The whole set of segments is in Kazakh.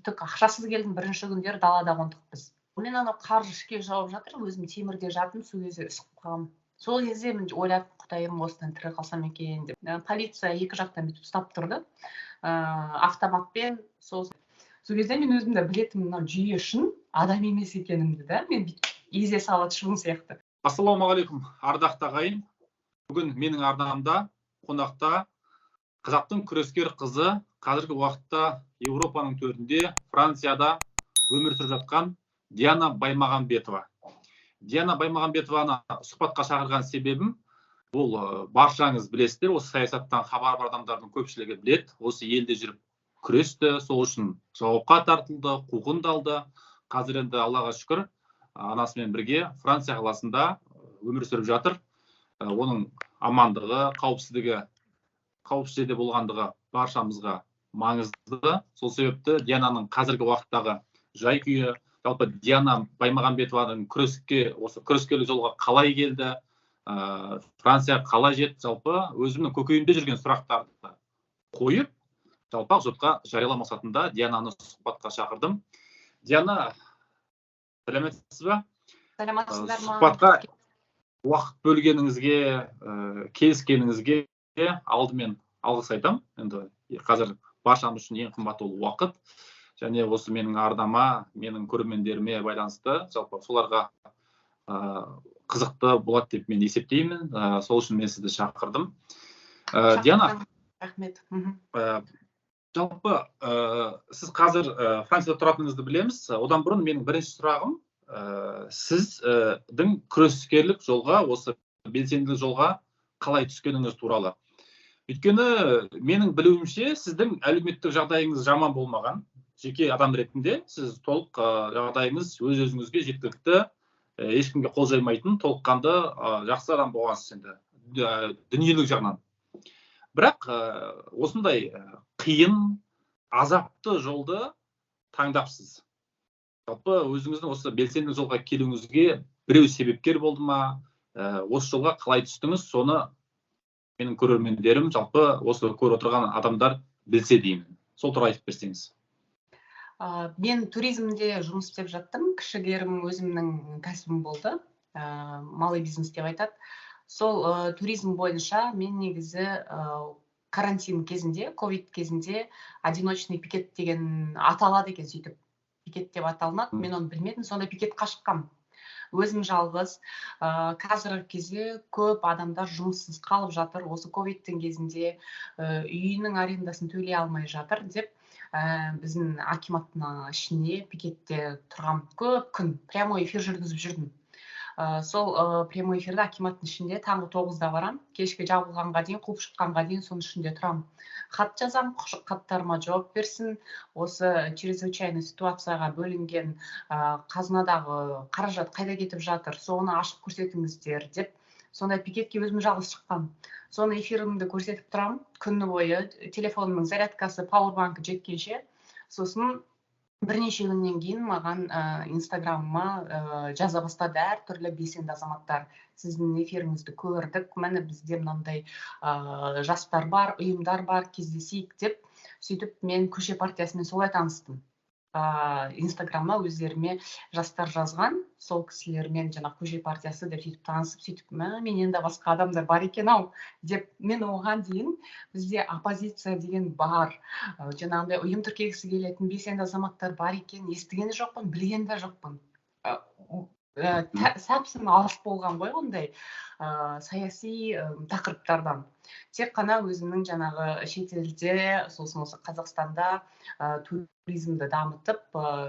түк ақшасыз келдім, бірінші күндері далада қондық біз. Мен анау қар ішке жауып жатыр, өзім темірде жатым, сол кезде үсіп қалғам. Сол кезде мен ойладым, құдайым осыдан тірі қалсам екен деп. Полиция екі жақтан бүйтіп ұстап тұрды. Автоматпен сол кезде мен өзім де білетінмін, мынау жүйе үшін адам емес екенімді да, мен езе салады шыбын сияқты. Ассалаумағалейкум, ардақты ағайын. Бүгін менің арнамда қонақта қазақтың күрескер қызы, қазіргі уақытта Еуропаның төрінде, Францияда өмір сүріп жатқан Диана Баймағамбетова. Диана Баймағамбетованы сұхбатқа шақырған себебім, бұл баршаңыз білесіздер, осы саясаттан хабар бар адамдардың көпшілігі біледі. Осы елде жүріп күресті, сол үшін жауапқа тартылды, қуғындалды. Қазір енді Аллаға шүкір, анасымен бірге Франция қаласында өмір сүріп жатыр. Оның амандығы, қауіпсіз жерде болғандығы баршамызға маңызды. Сол себепті Диананың қазіргі уақыттағы жай-күйі, жалпы Диана Баймағамбетованың күрескерлік жолға қалай келді, Франция қалай жетті, жалпы өзімнің көкейімде жүрген сұрақтарды қойып, жалпақ жұртқа жариялау мақсатында Диананы сұхбатқа шақырдым. Диана, сәлеметсіз бе? Сәлеметсіздер ме? Сұхбатқа уақыт бөлгеніңізге, келіскеніңізге алдымен алғыс айтам. Енді қазір баршамыз үшін ең қымбат ол уақыт. Және осы менің арнама, менің көрермендеріме байланысты, жалпы соларға қызықты болады деп мен есептеймін. Сол үшін мен сізді шақырдым. Диана, рахмет. Жалпы сіз қазір Францияда тұратыныңызды білеміз. Одан бұрын менің бірінші сұрағым, сіздің күрескерлік жолға, осы белсенділік жолға қалай түскеніңіз туралы. Өйткені менің білуімше, сіздің әлеуметтік жағдайыңыз жаман болмаған. Жеке адам ретінде сіз толық жағдайыңыз өз-өзіңізге жеткілікті, ешкімге қол жаймайтын, толыққанды жақсы адам болғансыз енді, дүниелік жағынан. Бірақ осындай қиын, азапты жолды таңдапсыз. Жалпы өзіңіздің осы белсенді жолға келуіңізге біреу себепкер болды ма? Осы жолға қалай түстіңіз? Соны менің көрермендерім, жалпы осы көріп отырған адамдар білсе деймін. Сол туралы айтып берсеңіз. Мен туризмде жұмыс істеп жаттым. Кішігерім өзімнің кәсібім болды. Малый бизнес деп айтады. Сол туризм бойынша мен негізі карантин кезінде, ковид кезінде одиночный пикет деген аталады екен, сөйтіп. Пикет деп аталынады. Мен оны білмедім, сонда пикетқа шыққам. Өзім жалғыз. Қазіргі кезде көп адамдар жұмыссыз қалып жатыр. Осы ковидтің кезінде үйінің арендасын төлей алмай жатыр деп біздің акиматтың ішіне пикетте тұрғам көп күн прямой эфир жүргізіп жүрдім. Сол прямой эфирді акиматтың ішінде таңғы 9-да барам, кешке жабылғанға дейін, қуып шыққанға дейін соның ішінде тұрам. Хат жазам, хаттарыма жауап берсін. Осы чрезвычайный ситуацияға бөлінген қазынадағы қаражат қайда кетіп жатыр, соны ашып көрсетіңіздер деп. Сондай пикетке өзім жалғыз шыққам. Соны эфирімді көрсетіп тұрам, күні бойы телефонымның зарядкасы, пауэрбанкі жеткенше. Сосын бірнеше күннен кейін маған инстаграмыма жаза бастады әртүрлі белсенді азаматтар. Сіздің эфиріңізді көрдік, міне бізде мынандай жастар бар, ұйымдар бар, кездесейік деп. Сөйтіп мен көше партиясымен солай таныстым. Инстаграмма өздеріме жастар жазған, сол кісілермен жаңағы көше партиясы деп сөйтіп танысып, сөйтіп мен енді басқа адамдар бар екен ау деп. Мен оған дейін бізде оппозиция деген бар, жаңағыдай ұйым тіркегісі келетін белсенді азаматтар бар екен, естіген де жоқпын, білген де жоқпын. Сәпсім алыс болған ғой ондай саяси тақырыптардан. Тек қана өзімнің жаңағы шетелде, сосын осы Қазақстанда туризмді дамытып,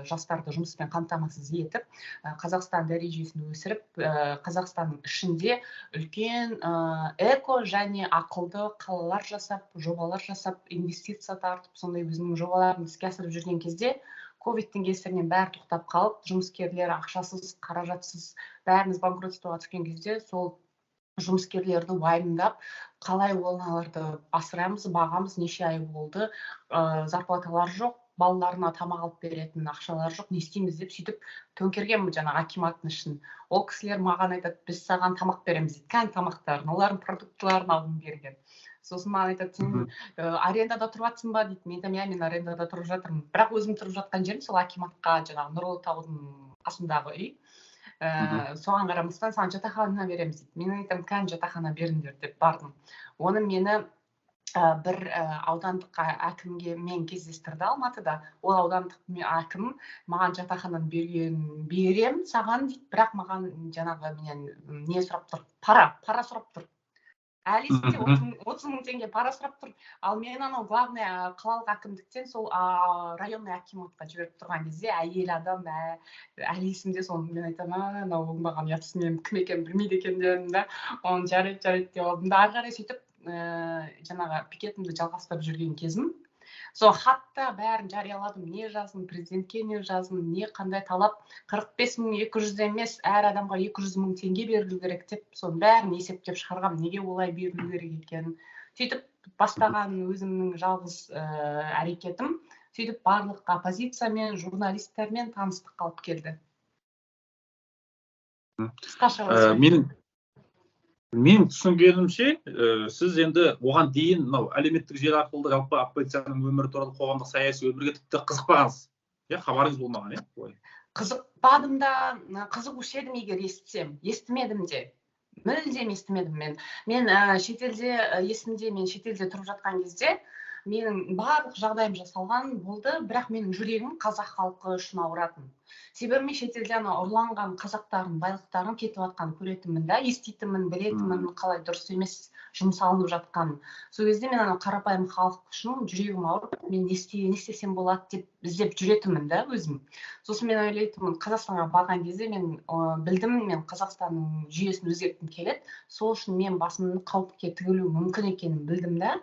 жастарды жұмыспен қамтамасыз етіп, Қазақстан дәрежесін өсіріп, Қазақстанның ішінде үлкен эко және ақылды қалалар жасап, жобалар жасап, инвестиция тартып, сондай өзінің жобаларын іске асырып жүрген кезде ковидтің кесірінен бәрі тоқтап қалып, жұмыскерлер ақшасыз, қаражатсыз, бәріміз банкротствоға түскен кезде сол жұмыскерлерді уайымдап, қалай оларды асырамыз, бағамыз, неше ай болды, зарплаталар жоқ, балаларына тамақ алып беретін ақшалары жоқ, не істейміз деп сөйтіп төңкергенмін жаңағы акиматтың ішін. Ол кісілер маған айтады, біз саған тамақ береміз дейді, кән тамақтарын, олардың продуктыларын алдым берген. Сосын маған айтады, сен арендада тұрып жатсың ба дейді. Мен айтамын, иә, мен арендада тұрып жатырмын. Бірақ өзім тұрып жатқан жерім сол акиматқа жаңағы Нұрлы таудың қасындағы үй. Соған қарамастан саған жатақхана береміз дейді. Мен айтамын, кән жатақхана беріңдер деп бардым. Оны мені бір аудандық әкімге мен кездестірді Алматыда. Ол аудандық әкім маған жатақхананы берем саған дейді, бірақ маған жаңағы менен не сұрап тұр, пара сұрап тұр. Әлі есімде 30 мың теңге пара сұрап тұр. Ал мен анау главный қалалық әкімдіктен сол районный акиматқа жіберіп тұрған кезде әйел адам, әлі есімде, соны мен айтамын, анау маған ұятсыз, мен кім екенін білмейді екен дедім да, оны жарайды деп алдым да, ары қарай сөйтіп жаңағы пикетімді жалғастырып жүрген кезім. Сол хатта бәрін жарияладым, не жаздым, президентке не жаздым, не қандай талап, 45.200 емес, әр адамға 200 мың теңге берілу керек деп, соның бәрін есептеп шығарғам, неге олай берілу керек екенін. Сөйтіп бастаған өзімнің жалғыз әрекетім, сөйтіп барлық оппозициямен, журналистермен таныстық қалып келді. Мен түсінгенімше, сіз енді оған дейін мынау әлеуметтік желі арқылы жалпы оппозицияның өмірі туралы, қоғамдық саяси өмірге тіпті қызықпағансыз. Хабарыңыз болмаған, Қызықпадым да, қызығушы едім егер естісем, естімедім де. Мүлдем естімедім мен. Мен шетелде тұрып жатқан кезде менің барлық жағдайым жасалған болды, бірақ менің жүрегім қазақ халқы үшін ауыратын. Себебі мен шетелде ұрланған қазақтардың байлықтарын кетіп жатқанын көретінмін да, еститінмін, білетінмін, қалай дұрыс емес жұмсалынып жатқанын. Сол кезде мен қарапайым халық үшін жүрегім ауырып, мен не істесем болады деп іздеп жүретінмін да өзім. Сосын мен ойлайтынмын, Қазақстанға барған кезде мен білдім, мен Қазақстанның жүйесін өзгерткім келеді. Сол үшін мен басымның қауіпке тігілуі мүмкін екенін білдім да.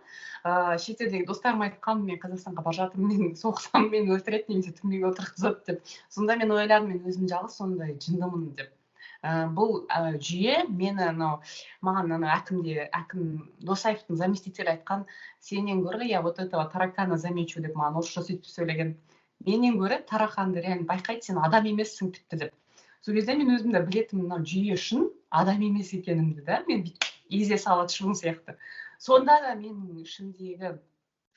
Шетелдегі достарым айтқан, мен Қазақстанға бара жатырмын, мен соқсам мені өлтіреді, немесе түрмеге отырғызады деп. Сонда мен ойладым, мен өзім жалғыз сондай жындымын деп. Бұл жүйе мені маған әкім Досаевтың заместителі айтқан, сенен гөрі я вот этого таракана замечу деп маған орысша сөйтіп сөйлеген. Менен гөрі тарақанды реально байқайды, сен адам емессің тіпті деп. Сол кезде мен өзімді білетінмін, мынау жүйе үшін адам емес екенімді да, мен езе салады шыбын сияқты. Сонда да менің ішімдегі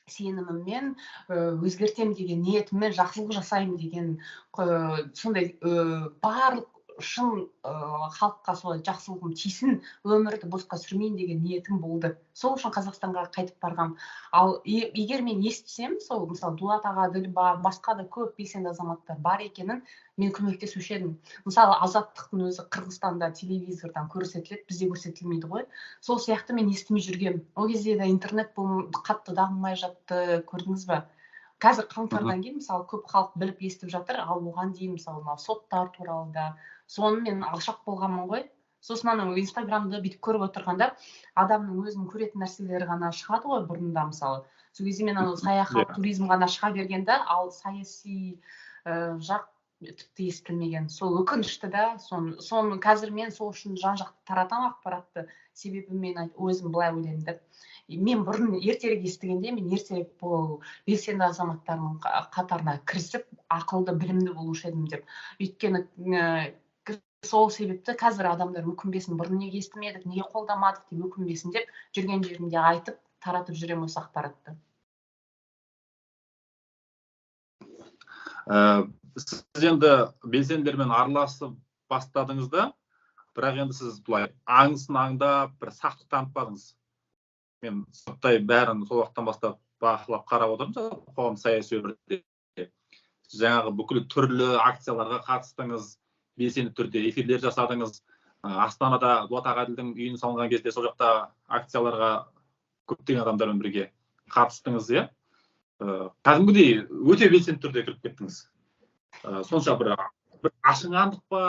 сеніміммен, өзгертем деген ниетіммен, жақсылық жасаймын деген сондай барлық шын халыққа солай жақсылығым тисін, өмірді босқа сүрмейін деген ниетім болды. Сол үшін Қазақстанға қайтып барғам. Ал егер мен естісем, сол мысалы Дулат аға, Ділбар, басқа да көп белсенді азаматтар бар екенін мен көмектесуші едім. Мысалы Азаттықтың өзі Қырғызстанда телевизордан көрсетіледі, бізде көрсетілмейді ғой. Сол сияқты мен естімей жүргем. Ол кезде де интернет қатты дамымай жатты, көрдіңіз бе? Қазір қаңтардан кейін мысалы көп халық біліп естіп жатыр, ал оған дейін мысалы соттар туралы да соны мен алшақ болғанмын ғой. Сосын Инстаграмды бүйтіп көріп отырғанда адамның өзінің көретін нәрселері ғана шығады ғой бұрында мысалы. Сол кезде мен саяхат, туризм ғана шыға бергенде, ал саяси жақ тіпті естілмеген. Сол өкінішті да, соны қазір мен сол үшін жан-жақты таратам ақпаратты. Себебі мен өзім былай ойлаймын деп. Мен бұрын ертерек естігенде, мен ертерек бұл белсенді азаматтардың қатарына кірісіп, ақылды, білімді болушы едім деп. Өйткені сол себепті қазір адамдар өкінбесін, бұрын неге естімедік, неге қолдамадық деп өкінбесін деп жүрген жерінде айтып, таратып жүрем осы ақпаратты. Сіз енді белсенділермен араласып бастадыңыз да, бірақ енді сіз бұлай аңысын аңдап, бір сақтық танытпадыңыз. Мен сырттай бәрін сол уақыттан бастап бақылап қарап отырмын, қоғам саяси өмірде. Жаңағы бүкіл түрлі акцияларға қатыстыңыз, белсенді түрде эфирлер жасадыңыз. Астанада Дулат Ағаділдің үйін салынған кезде сол жақта акцияларға көптеген адамдармен бірге қатыстыңыз, иә? Кәдімгідей өте белсенді түрде кіріп кеттіңіз. Сонша бір ашынғандық па,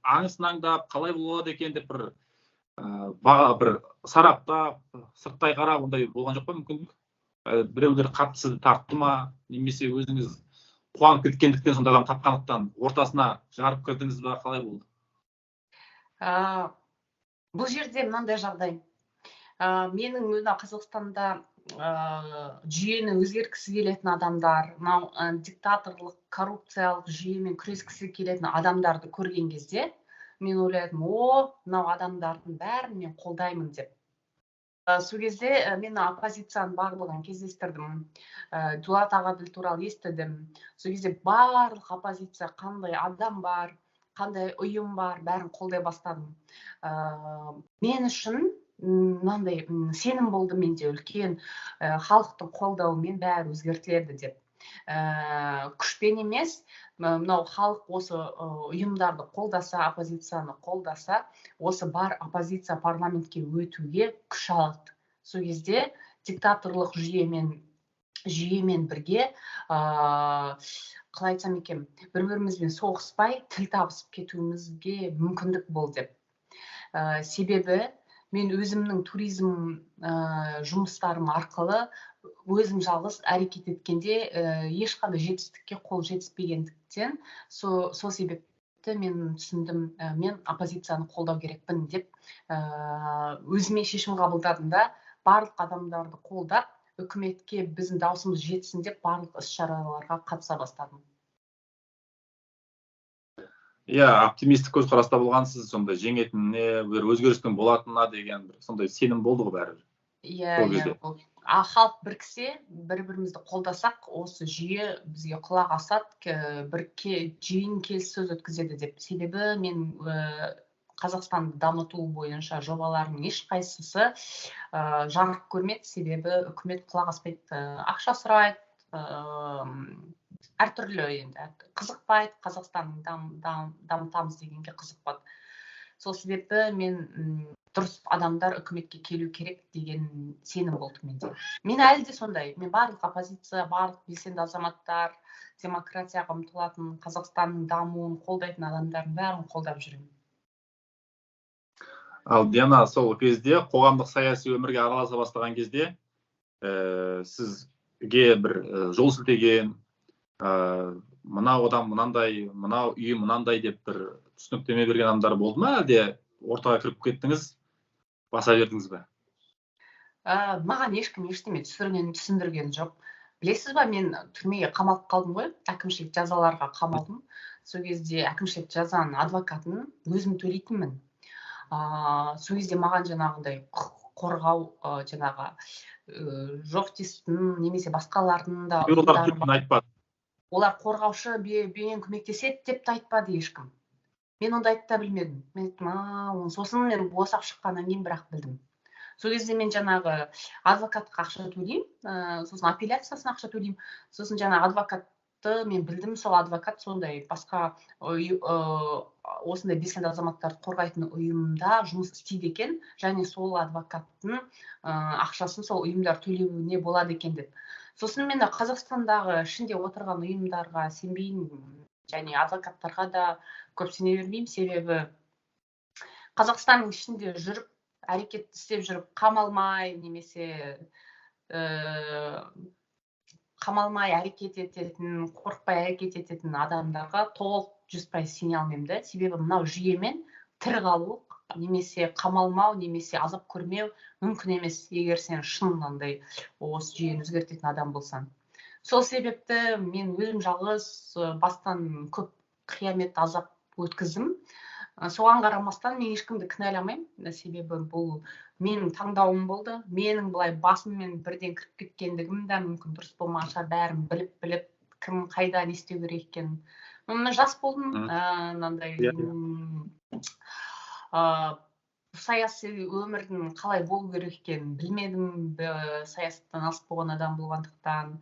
аңысын аңдап, қалай болады екен деп бір сараптап, сырттай қарап, ондай болған жоқ па мүмкіндік? Біреулер қатты сізді тартты ма, немесе өзіңіз қуанып кеткендіктен, сонда адам тапқандықтан ортасына жарып кірдіңіз ба, қалай болды? Бұл жерде мынандай жағдай. Менің Қазақстанда жүйені өзгерткісі келетін адамдар, мынау диктаторлық коррупциялық жүйемен күрескісі келетін адамдарды көрген кезде мен ойладым, мынау адамдардың бәрін мен қолдаймын деп. Сол кезде мен оппозицияның барлығын кездестірдім. Дулат Ағаділ туралы естідім. Сол кезде барлық оппозиция қандай адам бар, қандай ұйым бар, бәрін қолдай бастадым. Мен үшін мынандай сенім болды менде үлкен, халықтың қолдауымен бәрі өзгертіледі деп. Күшпен емес, мынау халық осы ұйымдарды қолдаса, оппозицияны қолдаса, осы бар оппозиция парламентке өтуге күш алады. Сол кезде диктаторлық жүйемен бірге, қалай айтсам екен, бір-бірімізбен соғыспай, тіл табысып кетуімізге мүмкіндік болды деп. Себебі мен өзімнің туризм жұмыстарым арқылы өзім жалғыз әрекет еткенде ешқандай жетістікке қол жетіспегендіктен, сол себепті мен түсіндім, мен оппозицияны қолдау керекпін деп өзіме шешім қабылдадым да, барлық адамдарды қолдап, үкіметке біздің даусымыз жетсін деп барлық іс-шараларға қатыса бастадым. Оптимистік көзқараста болғансыз, сондай жеңетініне, бір өзгерістің болатынына деген бір сондай сенім болды ғой бәрі. Халық біріксе, бір-бірімізді қолдасақ, осы жүйе бізге құлақ асады, бір жиын келіссөз өткізеді деп. Себебі мен Қазақстанды дамыту бойынша жобалардың ешқайсысы жарық көрмеді, себебі үкімет құлақ аспайды, ақша сұрайды, әртүрлі енді қызықпайды, Қазақстанның дамытамыз дегенге қызықпады. Сол себепті мен дұрыс адамдар үкіметке келу керек деген сенім болды менде. Мен әлі де сондай. Мен барлық оппозиция, барлық белсенді азаматтар, демократияға ұмтылатын, Қазақстанның дамуын қолдайтын адамдардың бәрін қолдап жүремін. Ал Диана, сол кезде қоғамдық саяси өмірге араласа бастаған кезде сізге бір жол сілтеген, мынау адам мынандай, мынау үйі мынандай деп бір түсініктеме берген адамдар болды ма, әлде ортаға кіріп кеттіңіз, баса бердіңіз бе? Маған ешкім ештеме түсіндірген жоқ. Білесіз ба, мен түрмеге қамалып қалдым ғой, әкімшілік жазаларға қамалдым. Сол кезде әкімшілік жазаның адвокатын өзім төлейтінмін. Сол кезде маған жаңағындай қорғау жаңағы жоқтистің немесе басқалардың да айтпады. Олар қорғаушы мен көмектеседі деп те айтпады ешкім. Мен ондайды да білмедім. Мен айттым, сосын мен босап шыққаннан кейін бірақ білдім. Сол кезде мен жаңағы адвокатқа ақша төлеймін, сосын апелляциясына ақша төлеймін, сосын жаңағы адвокатты мен білдім, сол адвокат сондай басқа осындай белсенді азаматтарды қорғайтын ұйымда жұмыс істейді екен, және сол адвокаттың ақшасын сол ұйымдар төлеуіне болады екен деп. Сосын мен Қазақстандағы ішінде отырған ұйымдарға сенбеймін, және адвокаттарға да көп сене бермеймін, себебі Қазақстанның ішінде жүріп, әрекет істеп жүріп, қамалмай немесе қамалмай әрекет ететін, қорықпай әрекет ететін адамдарға толық 100% сене алмаймын. Себебі мынау жүйемен тірі қалу немесе қамалмау, немесе азап көрмеу мүмкін емес, егер сен шынында осы жүйені өзгертетін адам болсаң. Сол себепті мен өзім жалғыз бастан көп қиямет азап өткіздім. Соған қарамастан мен ешкімді кінәламаймын, себебі бұл менің таңдауым болды. Менің былай басыммен бірден кіріп кеткендігім де мүмкін дұрыс болмаған шығар, бәрін біліп, кім қайда не істеу керек екенін. Мен жас болдым, мынандай саяси өмірдің қалай болу керек екенін білмедім, саясаттан алыс болған адам болғандықтан.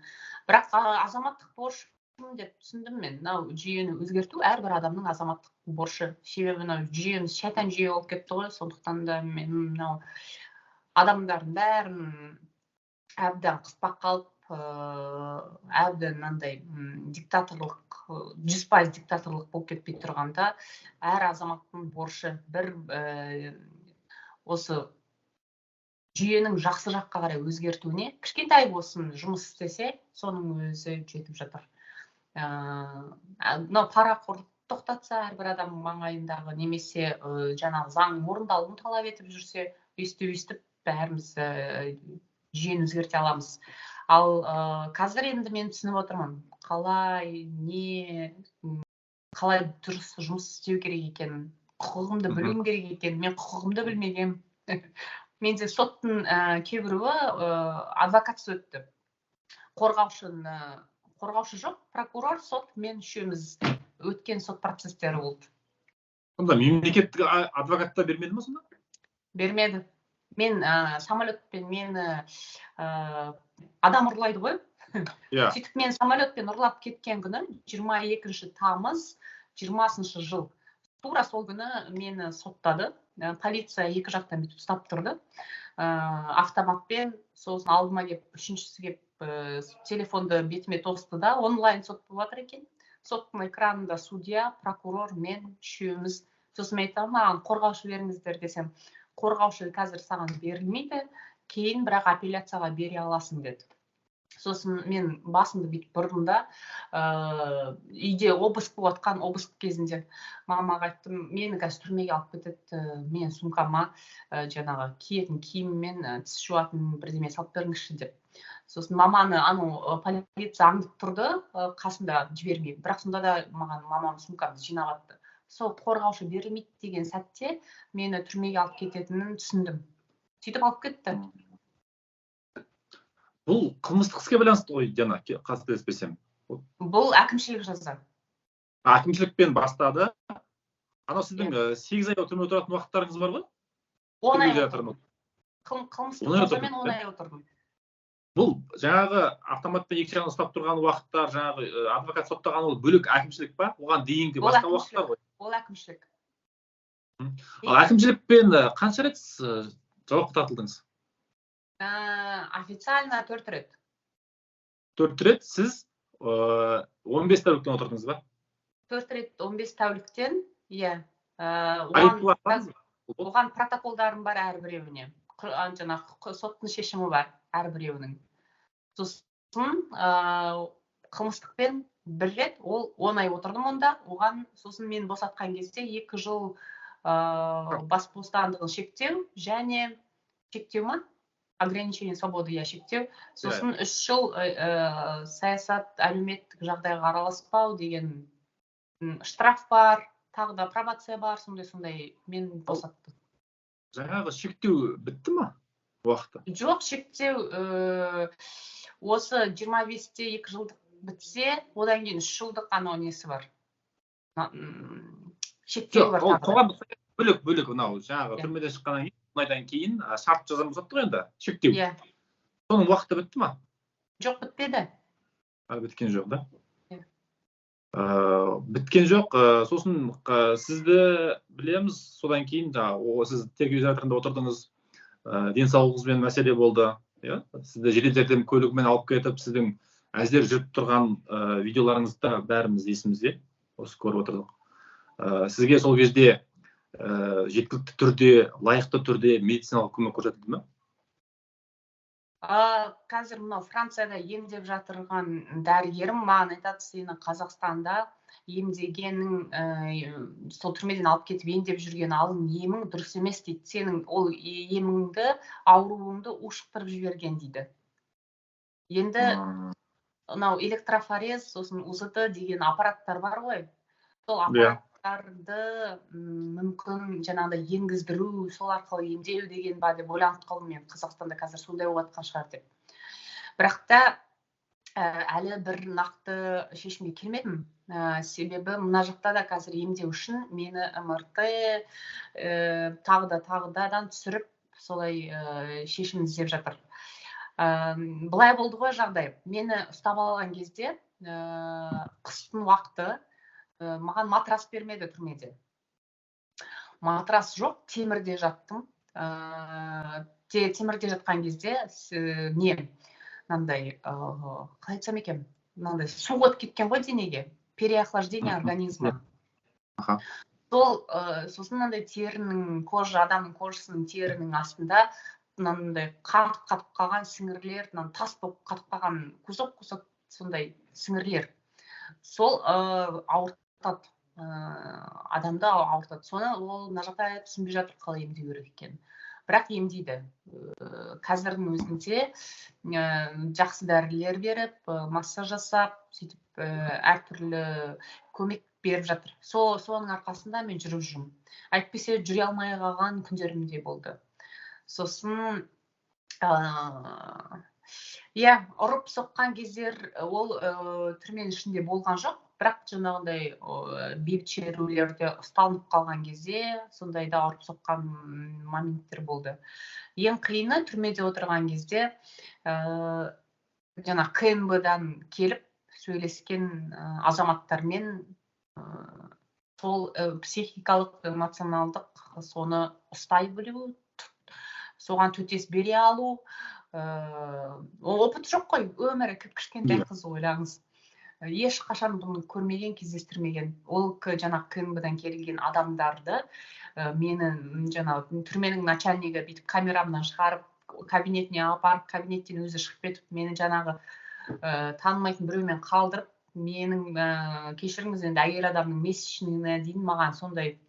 Бірақ азаматтық борышым деп түсіндім мен. Мынау жүйені өзгерту әрбір адамның азаматтық борышы. Себебі мынау жүйеміз шайтан жүйе болып кетті ғой, сондықтан да мен мынау адамдардың бәрін әбден қыспақ қалып, әбден мынандай диктаторлық, 100% диктаторлық болып кетпей тұрғанда, әр азаматтың борышы бір осы жүйенің жақсы жаққа қарай өзгертуіне кішкентай болсын жұмыс істесе, соның өзі жетіп жатыр. Мынау парақорлық тоқтатса, әрбір адамның маңайындағы, немесе жаңағы заң орындалуын талап етіп жүрсе, өйстіп бәріміз жүйені өзгерте аламыз. Ал қазір енді мен түсініп отырмын, қалай дұрыс жұмыс істеу керек екенін, құқығымды білуім керек екенін. Мен құқығымды білмегенмін. Менде соттың кейбіреуі адвокатсыз өтті. Қорғаушы жоқ, прокурор, сот, мен үшеуміз өткен сот процестері болды. Сонда мемлекеттік адвокатта бермеді ма сонда? Бермеді. Мен самолетпен мені адам ұрлайды ғой. Сөйтіп мен самолетпен ұрлап кеткен күні 22 тамыз 20 жыл. Тура сол күні мені соттады. Полиция екі жақтан бүйтіп ұстап тұрды. Автоматпен, сосын алдыма келіп, үшіншісі келіп телефонды бетіме тосты да, онлайн сот болып жатыр екен. Соттың экранында судья, прокурор, мен үшеуміз. Сосын мен айтамын, маған қорғаушы беріңіздер десем, қорғаушы қазір саған берілмейді, кейін бірақ апелляцияға бере аласың деді. Сосын мен басымды бүйтіп бұрдым да, үйде обыск болып жатқан, обыск кезінде мамаға айттым, мені қазір түрмеге алып кетеді, мен сумкама жаңағы киетін киіммен тіс жуатын бірдеме салып беріңізші деп. Сосын маманы полиция аңдып тұрды, қасында жібермей. Бірақ сонда да маған мамам сумкамды жинап атты. Сол қорғаушы берілмейді деген сәтте мені түрмеге алып кететінін түсіндім. Сөйтіп алып кетті. Бұл қылмыстық іске байланысты ғой, Диана, қателеспесем. Бұл әкімшілік жаза. Әкімшілікпен бастады. Анау сіздің 8 ай түрмеде отыратын уақыттарыңыз бар ғой? 10 ай отырдым. Қылмыстық жазамен 10 ай отырдым. Бұл жаңағы автоматпен екі жағын ұстап тұрған уақыттар, жаңағы адвокат соттаған ол бөлек әкімшілік па? Оған дейінгі басқа уақыттар ғой. Ол әкімшілік. Ал әкімшілікпен қанша рет жауапқа тартылдыңыз? Официально 4 рет. 4 рет сіз 15 тәуліктен отырдыңыз ба? 4 рет 15 тәуліктен, иә. Оған протоколдарым бар әрбіреуіне. Жаңағы соттың шешімі бар әрбіреуінің. Сосын қылмыстықпен 1 рет, ол 10 ай отырдым онда. Оған сосын мен босатқан кезде 2 жыл бас бостандығын шектеу және шектеу ма? Ограничение свободы шектеу. Сосын 3 жыл саясат, әлеуметтік жағдайға араласпау деген штраф бар, тағы да пробация бар, сондай мен босатты. Жаңағы шектеу бітті ма уақыты? Жоқ, шектеу осы 25-те 2 жылдық бітсе, одан кейін 3 жылдық анау несі бар. Шектеу бар. Қоғамдық бөлек мынау жаңағы түрмеден шыққаннан кейін, онайдан кейін шарт жаза босатты ғой енді, шектеу. Соның уақыты бітті ма? Жоқ, бітпеді. Біткен жоқ, да? Біткен жоқ. Сосын сізді білеміз, содан кейін сіз тергеу изоляторында отырдыңыз, денсаулығыңызбен мәселе болды. Сізді жедел жәрдем көлігімен алып кетіп, сіздің әзер жүріп тұрған видеоларыңызды бәріміз есімізде, осы көріп отырдық. Сізге сол кезде жеткілікті түрде, лайықты түрде медициналық көмек көрсетілді ме? Қазір мынау Францияда емдеп жатырған дәрігерім маған айтады, сені Қазақстанда емдегенің, сол түрмеден алып кетіп емдеп жүрген алың емің дұрыс емес дейді. Сенің ол еміңді, ауруыңды ушықтырып жіберген дейді. Енді мынау электрофорез, сосын УЗТ деген аппараттар бар ғой. Сол аппараттарды мүмкін жаңағыдай енгіздіру, сол арқылы емдеу деген ба деп ойланып қалдым мен, Қазақстанда қазір сондай болып жатқан шығар деп. Бірақ та әлі бір нақты шешімге келмедім. Себебі мына жақта да қазір емдеу үшін мені МРТ тағыдан түсіріп, солай шешім іздеп жатыр. Былай болды ғой жағдай. Мені ұстап алған кезде қыстың уақыты маған матрас бермеді түрмеде. Матрас жоқ, темірде жаттым. Темірде жатқан кезде мынандай, қалай айтсам екен, мынандай су өтіп кеткен ғой денеге, переохлаждение организма. Сосын мынандай терінің, адамның кожасының терінің астында мынандай қатып қалған сіңірлер, тас болып қатып қалған кусок сондай сіңірлер. Сол ауыртады, адамды ауыртады. Соны ол мына жақта түсінбей жатыр қалай емдеу керек екенін. бірақ емдейді. Қазірдің өзінде жақсы дәрілер беріп, массаж жасап, сөйтіп әртүрлі көмек беріп жатыр. Соның арқасында мен жүріп жүрмін. Әйтпесе жүре алмай қалған күндерім де болды. Сосын ұрып соққан кездер ол түрменің ішінде болған жоқ, бірақ жаңағындай бейбіт шерулерде ұсталынып қалған кезде сондайда ұрып соққан моменттер болды. Ең қиыны түрмеде отырған кезде жаңа КНБ-дан келіп сөйлескен азаматтармен сол психикалық, эмоционалдық соны ұстай білу, соған төтес бере алу. Опыт жоқ қой, өмірі кішкентай қыз ойлаңыз. Ешқашан бұны көрмеген, кездестірмеген. Ол жаңағы КНБ-дан келген адамдарды мені жаңағы түрменің начальнигі бүйтіп камерамнан шығарып, кабинетіне апарып, кабинеттен өзі шығып кетіп, мені жаңағы танымайтын біреумен қалдырып, менің кешіріңіз енді әйел адамның месячныйына дейін маған сондай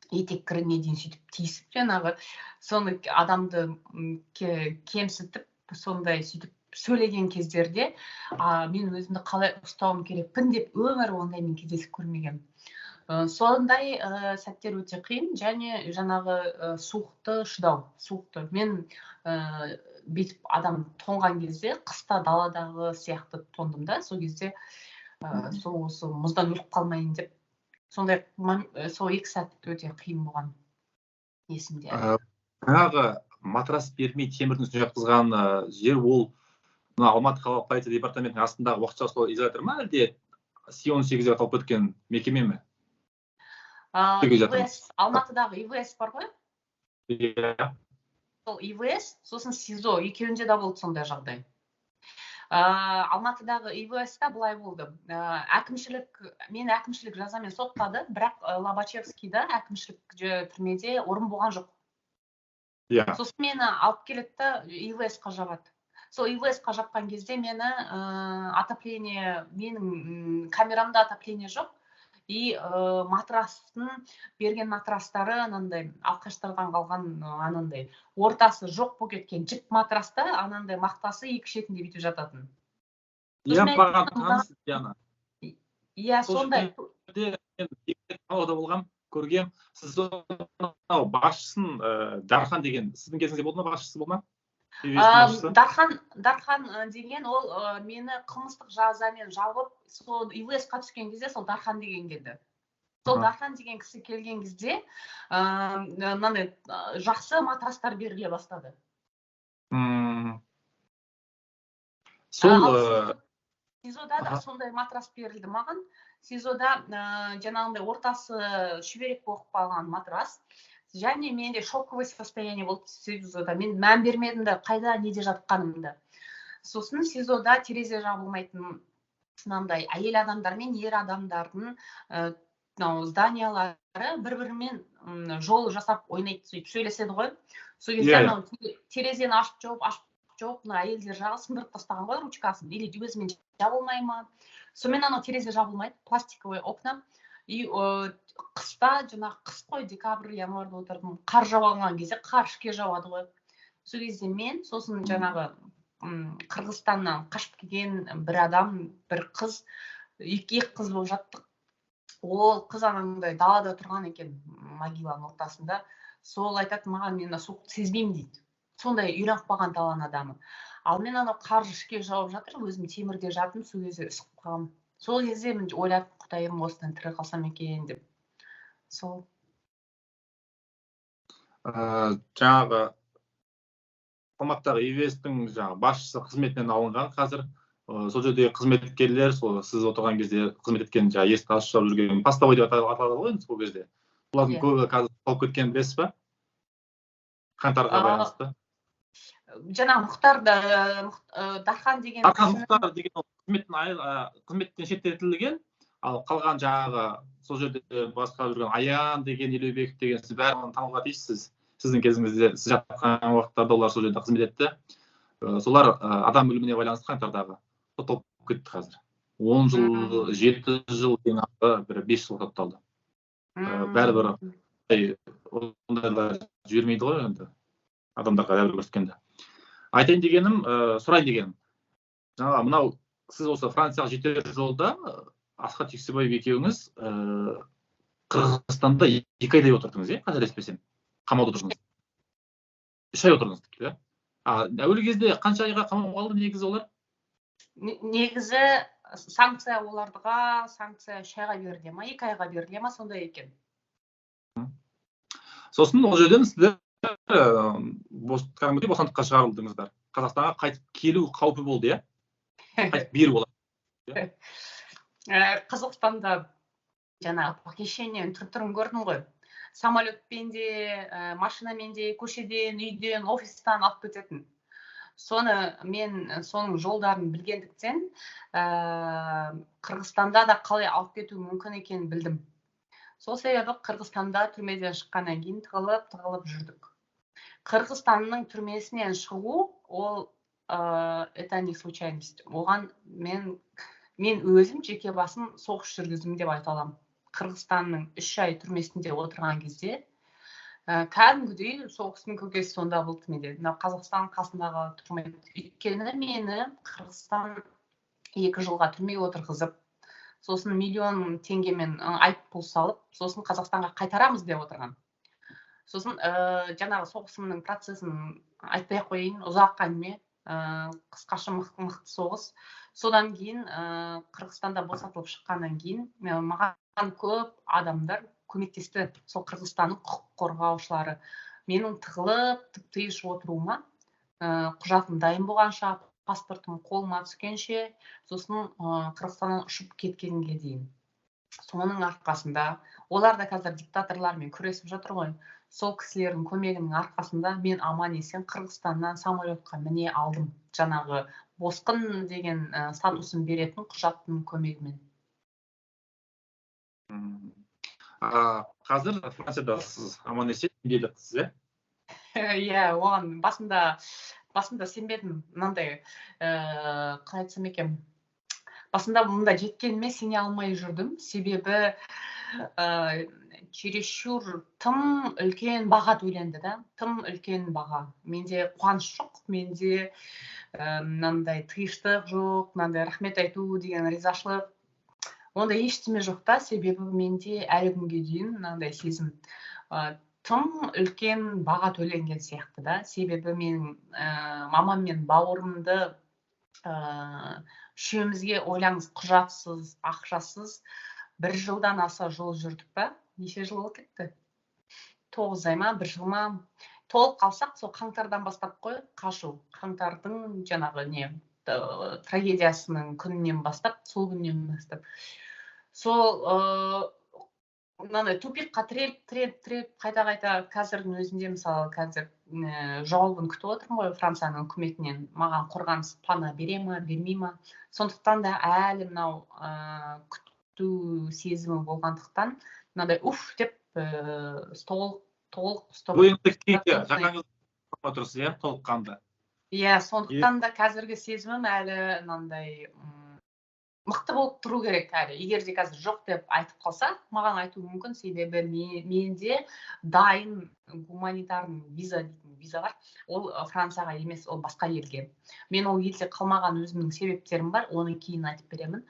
етек кіріне дейін сөйтіп тиісіп, жаңағы соны адамды кемсітіп, сондай сөйтіп сөйлеген кездерде мен өзімді қалай ұстауым керекпін деп өмірі ондаймен кездесіп көрмеген. Сондай сәттер өте қиын, және жаңағы суықты шыдау. Мен бүйтіп адам тоңған кезде, қыста даладағы сияқты тоңдым да, сол кезде осы мұздан өліп қалмайын деп, сондай сол 2 сәт өте қиын болған есімде. Жаңағы матрас бермей темірдің үстіне жатқызған жер, ол Алматы қалалық полиция департаментінің астындағы уақытша ұстау изолятор ма, әлде Си-18-ге аталып кеткен мекеме ме? Алматыдағы ИВС бар ғой? Иә. Сол ИВС, сосын СИЗО, екеуінде де болды сондай жағдай. Алматыдағы ИВС-та былай болды. Мен әкімшілік жазамен соттады, бірақ Лобачевскийда әкімшілік түрмеде орын болған жоқ. Сосын мені алып келетті, ИВС-қа жабады. Сол ИВС-қа жапқан кезде мені отопление, менің камерамда отопление жоқ, и матрастың берген матрастары анандай алқаштардан қалған анандай ортасы жоқ болып кеткен жіп матраста анандай мақтасы екі шетінде бүйтіп жататын. Маған таныс Диана. Сондай. Қалада болғам, көргем. Сіз басшысын Дархан деген, сіздің кезіңізде болды ма, басшысы болды ма? Дархан деген ол мені қылмыстық жазамен жауып, сол ИВС-қа түскен кезде сол Дархан деген келді. Сол Дархан деген кісі келген кезде жақсы матрастар беріле бастады. СИЗОда да сондай матрас берілді маған. СИЗОда жаңағындай ортасы шүберек болып қалған матрас. Және менде шоковый состояние болды СИЗОда. Мен мән бермедім де, қайда неде жатқанымды. Сосын СИЗОда терезе жабылмайтын мынандай әйел адамдар мен ер адамдардың зданиялары бір-бірімен жол жасап ойнайды, сөйтіп сөйлеседі ғой. Сол кезде терезені ашып жауып, әйелдер жағы сындырып тастаған ғой ручкасын, или өзімен жабылмай ма. Сонымен анау терезе жабылмайды, пластиковый окна. И қыста, жаңағы қыс қой, декабрь, январда отырдым, қар жауған кезде, қар ішке жауады ғой. Сол кезде мен, сосын жаңағы Қырғызстаннан қашып келген бір адам, бір қыз, екі қыз болып жаттық. Ол қыз анандай далада тұрған екен, могиланың ортасында. Сол айтады маған, мен суықты сезбеймін дейді. Сондай үйреніп қалған даланың адамы. Ал мен анау қар ішке жауып жатыр, өзім темірде жатым, сол кезде үсіп қалғам. Сол кезде мен ойлап, құдайым осыдан тірі қалсам екен деп. Сол. Жаңағы Алматыдағы ИВС-тің басшысы қызметінен алынған қазір. Сол жерде қызметкерлер, сіз отырған кезде қызмет еткен есікті ашып жүрген постовой деп аталады ғой енді сол кезде. Олардың көбі қазір қалып кеткенін білесіз ба? Қаңтарға байланысты. Жаңағы Дархан деген Мұхтар деген қызметтен шеттетілген, ал қалған жаңағы сол жерде басқа жүрген Аян деген, Елеубек деген, сіз бәрін тануға тиіссіз. Сіздің кезіңізде, сіз жатқан уақыттарда олар сол жерде қызмет етті. Солар адам өліміне байланысты қаңтардағы сотталып кетті қазір. 10 жыл, 7 жыл ең ағы, бір 5 жыл сотталды. Бәрібір ондайлар жібермейді ғой енді. адамдарға дәл көрсеткенде. Айтайын дегенім, сұрайын дегенім, жаңағы мынау сіз осы Францияға жетер жолда Асхат Юксебаев екеуіңіз Қырғызстанда 2 айдай отырдыңыз, қателеспесем, қамауда тұрдыңыз. 3 ай отырдыңыз, иә? Әуелгі кезде қанша айға қамауға алды негізі олар? Негізі санкция олардыға санкция 3 айға беріле ма, 2 айға беріле ма, сондай екен. Сосын ол жерден сіздер кәдімгідей бостандыққа шығарылдыңыздар. Қазақстанға қайтып келу қаупі болды, иә? Қайтып беру болады. Қазақстанда жаңағы похищениенің түр-түрін көрдің ғой. Самолетпен де, машинамен де, көшеден, үйден, офистан алып кететін. Соны мен соның жолдарын білгендіктен, Қырғызстанда да қалай алып кету мүмкін екенін білдім. Сол себебі Қырғызстанда түрмеден шыққаннан кейін тығылып жүрдік. Қырғызстанның түрмесінен шығу, ол это не случайность. Оған мен өзім жеке басым соғыс жүргіздім деп айта аламын. Қырғызстанның 3 ай түрмесінде отырған кезде кәдімгідей соғыстың көкесі сонда болды менде. Қазақстан қасындағы түрме. Өйткені мені Қырғызстан 2 жылға түрмеге отырғызып, сосын миллион теңгемен айыппұл салып, сосын Қазақстанға қайтарамыз деп отырған. Сосын жаңағы соғысымның процесін айтпай қойын, ұзақ әңгіме, қысқаша мықты соғыс. Содан кейін Қырғызстанда босатылып шыққаннан кейін маған көп адамдар көмектесті. Сол Қырғызстанның құқық қорғаушылары. Менің тығылып, тып-тыныш отыруыма, құжатым дайын болғанша, паспортым қолыма түскенше, сосын Қырғызстаннан ұшып кеткенге дейін. Соның арқасында, олар да қазір диктаторлармен күресіп жатыр ғой. Сол кісілердің көмегінің арқасында мен аман есен Қырғызстаннан самолетқа міне алдым. Жаңағы босқын деген статусын беретін құжаттың көмегімен. Қазір Францияда сіз аман есен емделіпсіз, Иә, оған басында сенбедім. Мынандай, қалай айтсам екен, басында мұнда жеткеніме сене алмай жүрдім. Себебі чересчур тым үлкен баға төленді да, тым үлкен баға. Менде қуаныш жоқ, менде мынандай тыныштық жоқ, мынандай рахмет айту деген ризашылық. Онда ештеме жоқ та, себебі менде әлі күнге дейін мынандай сезім. Тым үлкен баға төленген сияқты да, себебі мен мамам мен бауырымды үшеумізге ойлаңыз, құжатсыз, ақшасыз 1 жылдан аса жол жүрдік па? Неше жыл болып кетті? 9 ай ма, 1 жыл ма? Толық қалсақ, сол қаңтардан бастап қой, қашу. Қаңтардың жаңағы трагедиясының күнінен бастап, сол күннен бастап. Сол мынандай тупикқа тіреп, қайта қазірдің өзінде, мысалы, қазір жауабын күтіп отырмын ғой Францияның үкіметінен. Маған қорғаныс пана бере ма, бермей ма? Сондықтан да әлі мынау күту сезімі болғандықтан, мынандай деп толық ойыңызды кейде жаңаңыз отырсыз, иә, толыққанды. Иә, сондықтан да қазіргі сезімім әлі мынандай мықты болып тұру керек әлі. Егер де қазір жоқ деп айтып қалса, маған айту мүмкін, себебі менде дайын гуманитарный виза дейтін виза бар. Ол Францияға емес, ол басқа елге. Мен ол елде қалмаған өзімнің себептерім бар, оны кейін айтып беремін.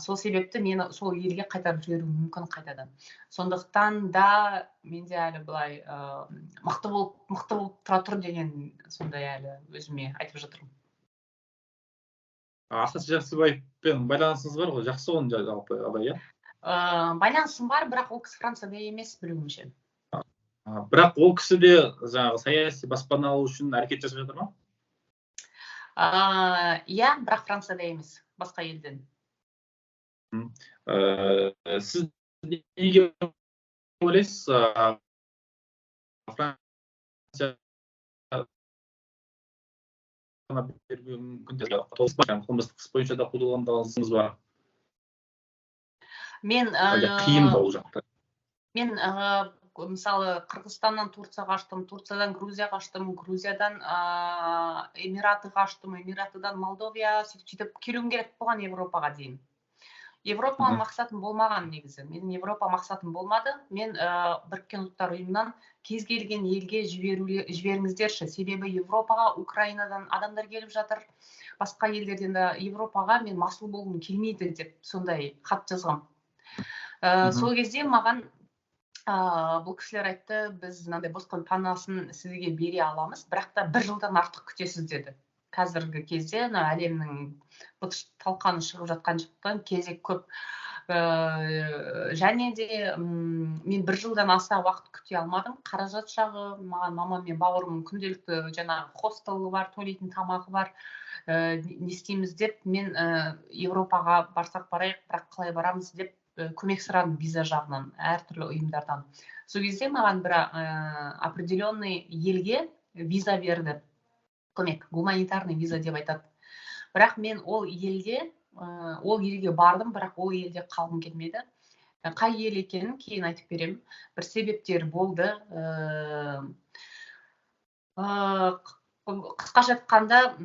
Сол себепті мені сол елге қайтарып жіберу мүмкін қайтадан. Сондықтан да менде әлі былай мықты болып тұра тұр деген сондай әлі өзіме айтып жатырмын. Асхат Жақсыбаевпен байланысыңыз бар ғой, жақсы ғой жалпы, иә? Байланысым бар, бірақ ол кісі Францияда емес, білуімше. Бірақ ол кісі де жаңағы саяси баспана алу үшін әрекет жасап жатыр ма? Иә, бірақ Францияда емес, басқа елден. Сіз неге ойлайсыз, Франция қылмыстық іс бойынша да қудаланғаныңыз бар? Қиын ба ол жақта? Мен мысалы Қырғызстаннан Турцияға аштым, Турциядан Грузияға аштым, Грузиядан Эмиратыға аштым, Эмиратыдан Молдовия, сөйтіп келуім керек болған Европаға дейін. Европа мақсатым болмаған негізі. Менің Европа мақсатым болмады. Мен Біріккен ұлттар ұйымынан кез келген елге жіберіңіздерші. Себебі Европаға Украинадан адамдар келіп жатыр, басқа елдерден де Европаға мен масыл болғым келмейді деп сондай хат жазғам. Сол кезде маған бұл кісілер айтты, біз мынандай босқын панасын сізге бере аламыз, бірақ та 1 жылдан артық күтесіз деді. Қазіргі кезде әлемнің талқаны шығып жатқан жақтан кезек көп. Және де мен 1 жылдан аса уақыт күте алмадым. Қаражат жағы, маған мамам мен бауырымның күнделікті жаңағы хостелі бар, тойлайтын тамағы бар. Не істейміз деп, мен Европаға барсақ барайық, бірақ қалай барамыз деп көмек сұрадым виза жағынан, әртүрлі ұйымдардан. Сол кезде маған бір определенный елге виза берді. Көмек, гуманитарный виза деп айтады. Бірақ мен ол елге бардым, бірақ ол елде қалғым келмеді. Қай ел екенін кейін айтып беремін. Бір себептер болды. Қысқаша айтқанда,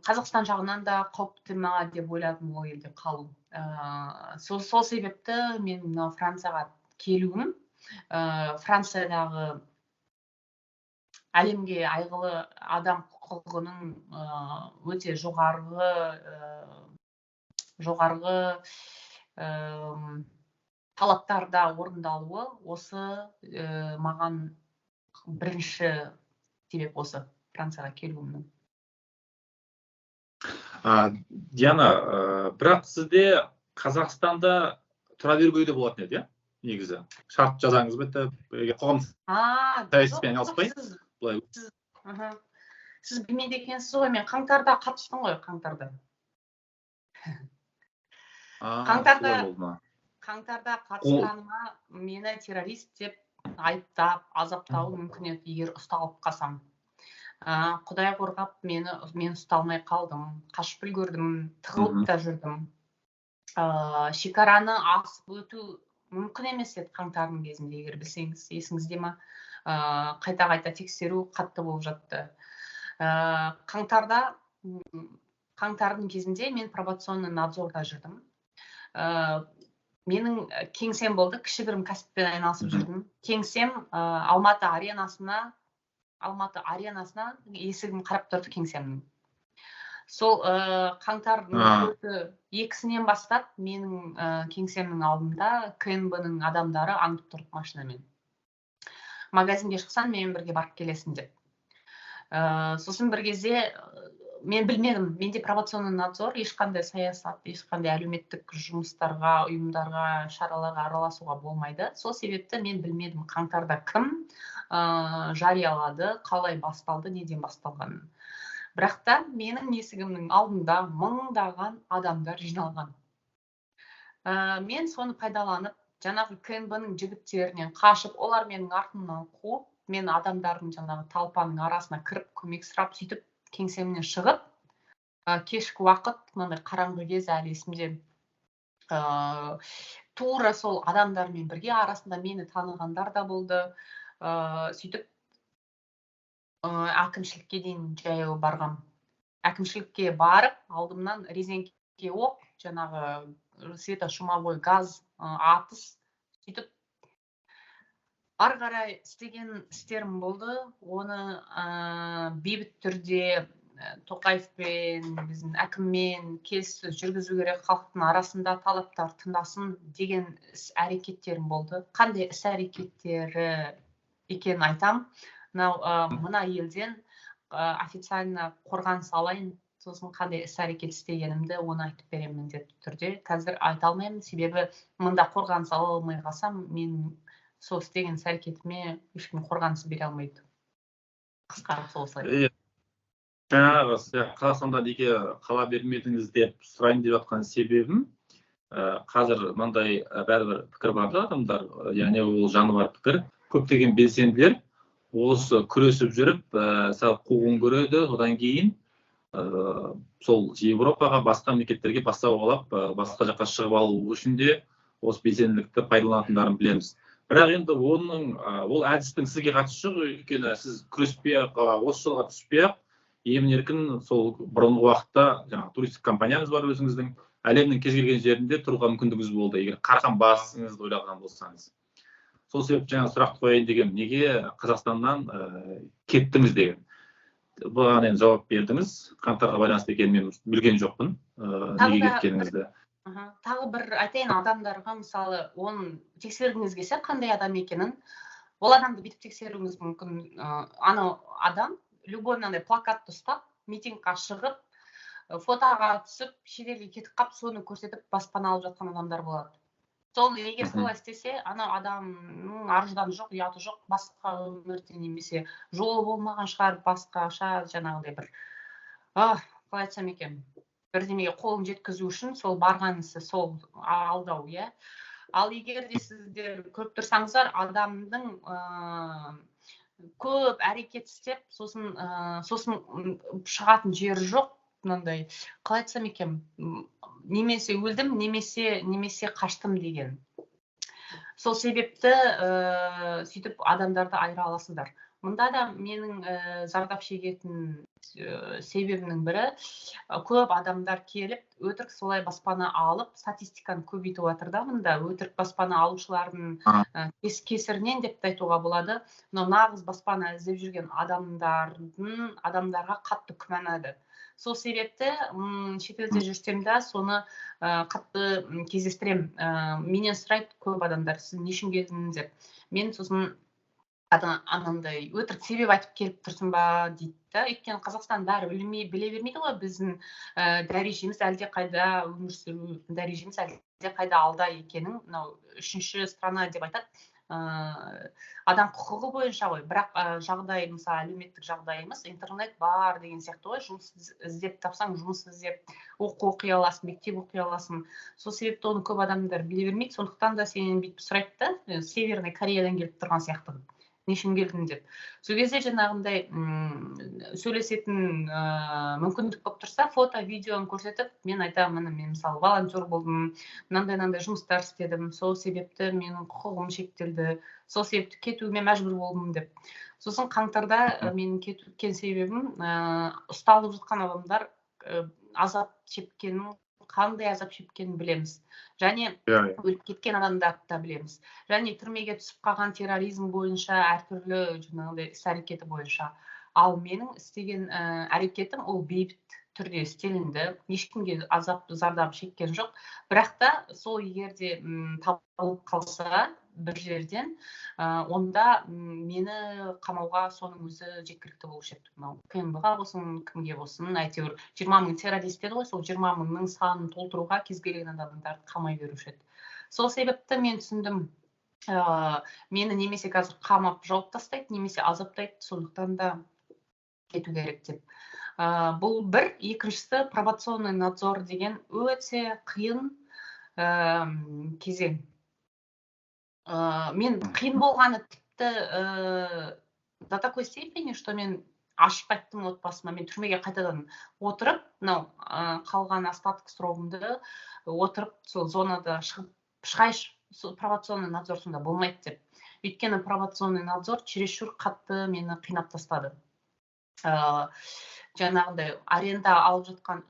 Қазақстан жағынан да қауіпті ма деп ойладым ол елде қалу. Сол себепті мен Францияға келуім, Франциядағы әлемге айғылы адам құқығының өте жоғарғы талаптарда орындалуы осы маған бірінші себеп осы Францияға келуімнің. Диана, бірақ сізде Қазақстанда тұра беруге де болатын еді, негізі. Шарт жазаңыз бітіп, қоғамдық саясатпен айналыспай. Сіз білмейді екенсіз ғой, мен қаңтарда қатыстым ғой, қаңтарда қатысқаныма мені террорист деп айыптап, азаптауы мүмкін еді, егер ұсталып қалсам. Құдай қорғап, мен ұсталмай қалдым, қашып үлгердім, тығылып та жүрдім. Шекараны асып өту мүмкін емес еді қаңтардың кезінде, егер білсеңіз, есіңізде ма? Қайта тексеру қатты болып жатты. Қаңтардың кезінде мен пробационный надзорда жүрдім. Менің кеңсем болды, кішігірім кәсіппен айналысып жүрдім. Кеңсем Алматы аренасына есігім қарап тұрды кеңсемнің. Сол қаңтардың 2-сінен бастап менің кеңсемнің алдында КНБ-ның адамдары аңдып тұрды машинамен. Магазинге шықсаң, менімен бірге барып келесің деп. Сосын бір кезде мен білмедім, менде пробационный надзор, ешқандай саясат, ешқандай әлеуметтік жұмыстарға, ұйымдарға, шараларға араласуға болмайды. Сол себепті мен білмедім қаңтарда кім жариялады, қалай басталды, неден басталғанын. Бірақ та менің есігімнің алдында мыңдаған адамдар жиналған. Мен соны пайдаланып, жаңағы КНБ-ның жігіттерінен қашып, олар менің артымнан қуып, мен адамдардың жаңағы талпаның арасына кіріп, көмек сұрап, сөйтіп кеңсемнен шығып, кешкі уақыт, мынандай қараңғы кез әлі есімде, тура сол адамдармен бірге арасында мені танығандар да болды. Сөйтіп әкімшілікке дейін жаяу барғам. Әкімшілікке барып, алдымнан резеңке оқ, жаңағы светошумовой газ, атыс, сөйтіп ары қарай істеген істерім болды. Оны бейбіт түрде Тоқаевпен, біздің әкіммен келіссөз жүргізу керек, халықтың арасында талаптар тыңдасын деген іс әрекеттерім болды. Қандай іс әрекеттері екенін айтам. Мына елден официально қорғаныс алайын, сосын қандай іс әрекет істегенімді оны айтып беремін міндетті түрде. Қазір айта алмаймын, себебі мында қорғаныс ала алмай қалсам, мен сол істеген іс әрекетіме ешкім қорғаныс бере алмайды. Қысқарақ солай. Жаңағы Қазақстанда неге қала бермедіңіз деп сұрайын деп жатқан себебім, қазір мынандай бәрібір пікір бар да адамдар, яғни ол жаны бар пікір. Көптеген белсенділер осы күресіп жүріп, сәл қуғын көреді, одан кейін сол Европаға, басқа мемлекеттерге бастау алып, басқа жаққа шығып алу үшін де осы белсенділікті пайдаланатындарын білеміз. Бірақ енді ол әдістің сізге қатысы жоқ, өйткені сіз күреспей-ақ, осы жолға түспей-ақ, емін-еркін сол бұрынғы уақытта жаңағы туристік компанияңыз бар өзіңіздің, әлемнің кез келген жерінде тұруға мүмкіндігіңіз болды, егер қарқан басыңызды ойлаған болсаңыз. сол себепті жаңа сұрақ қояйын деген, неге Қазақстаннан кеттіңіз деген. Бұған енді жауап бердіңіз. Қаңтарға байланысты екенін мен білген жоқпын, неге кеткеніңізді. Тағы бір айтайын, адамдарға мысалы оны тексергіңіз келсе, қандай адам екенін, ол адамды бүйтіп тексеруіңіз мүмкін. Анау адам любой мынандай плакатты ұстап, митингқа шығып, фотоға түсіп, шетелге кетіп қалып, соны көрсетіп баспана алып жатқан адамдар болады. Сол егер солай істесе, анау адамның ар-ұжданы жоқ, ұяты жоқ, басқа өмірде немесе жолы болмаған шығар, басқаша жаңағыдай бір, қалай айтсам екен, бірдемеге қолын жеткізу үшін сол барған ісі сол алдау, иә. Ал егер де сіздер көріп тұрсаңыздар, адамның көп әрекет істеп, сосын шығатын жері жоқ, мынандай, қалай айтсам екен, немесе өлдім, немесе қаштым деген. Сол себепті сөйтіп адамдарды айыра аласыздар. Мұнда да менің зардап шегетін себебінің бірі, көп адамдар келіп, өтірік солай баспана алып, статистиканы көбейтіп жатыр да, мұнда өтірік баспана алушылардың кесірінен деп айтуға болады. Нағыз баспана іздеп жүрген адамдарға қатты күмәнады. Сол себепті шетелде жүрсем де соны қатты кездестірем. Менен сұрайды көп адамдар, сіз не үшін келдіңіз деп. Мен сосын анандай өтірік себеп айтып келіп тұрсың ба дейді да. Өйткені Қазақстан бәрі біле бермейді ғой, біздің дәрежеміз әлде қайда, өмір сүру дәрежеміз әлде қайда алда екенін. Мынау үшінші страна деп айтады. Адам құқығы бойынша ғой, бірақ жағдай, мысалы әлеуметтік жағдайымыз, интернет бар деген сияқты ғой, жұмыс іздеп тапсаң, жұмыс іздеп оқи аласың, мектеп оқи аласың. Сол себепті оны көп адамдар біле бермейді, сондықтан да сенен бүйтіп сұрайды да, Северный Кореядан келіп тұрған сияқты, не үшін келдің деп. Сол кезде жаңағындай сөйлесетін мүмкіндік болып тұрса, фото, видеоны көрсетіп, мен айтамын, мен мысалы волонтер болдым, мынандай жұмыстар істедім, сол себепті менің құқығым шектелді, сол себепті кетуіме мәжбүр болдым деп. Сосын қаңтарда менің кеткен себебім, ұсталып жатқан адамдар азап шеккенін, қандай азап шеккенін білеміз. Және өліп кеткен адамдарды да білеміз. Және түрмеге түсіп қалған терроризм бойынша, әртүрлі жаңағыдай іс-әрекеті бойынша. Ал менің істеген әрекетім ол бейбіт түрде істелінді. Ешкімге азап, зардап шеккен жоқ. Бірақ та сол егерде табылып қалса бір жерден, онда мені қамауға соның өзі жеткілікті болушы еді. КМБ-ға болсын, кімге болсын, әйтеуір 20 мың террорист деді ғой, сол 20 мыңның санын толтыруға кез келген адамдарды қамай беруші еді. Сол себепті мен түсіндім, мені немесе қазір қамап жауып тастайды, немесе азаптайды, сондықтан да кету керек деп. Бұл бір. Екіншісі, пробационный надзор деген өте қиын кезең. Мен қиын болғаны тіпті до такой степени, что мен ашып айттым отбасыма, мен түрмеге қайтадан отырып, қалған остаток срогымды отырып, сол зонада шығайшы, пробационный надзор сонда болмайды деп. Өйткені пробационный надзор чересчур қатты мені қинап тастады. Жаңағындай аренда алып жатқан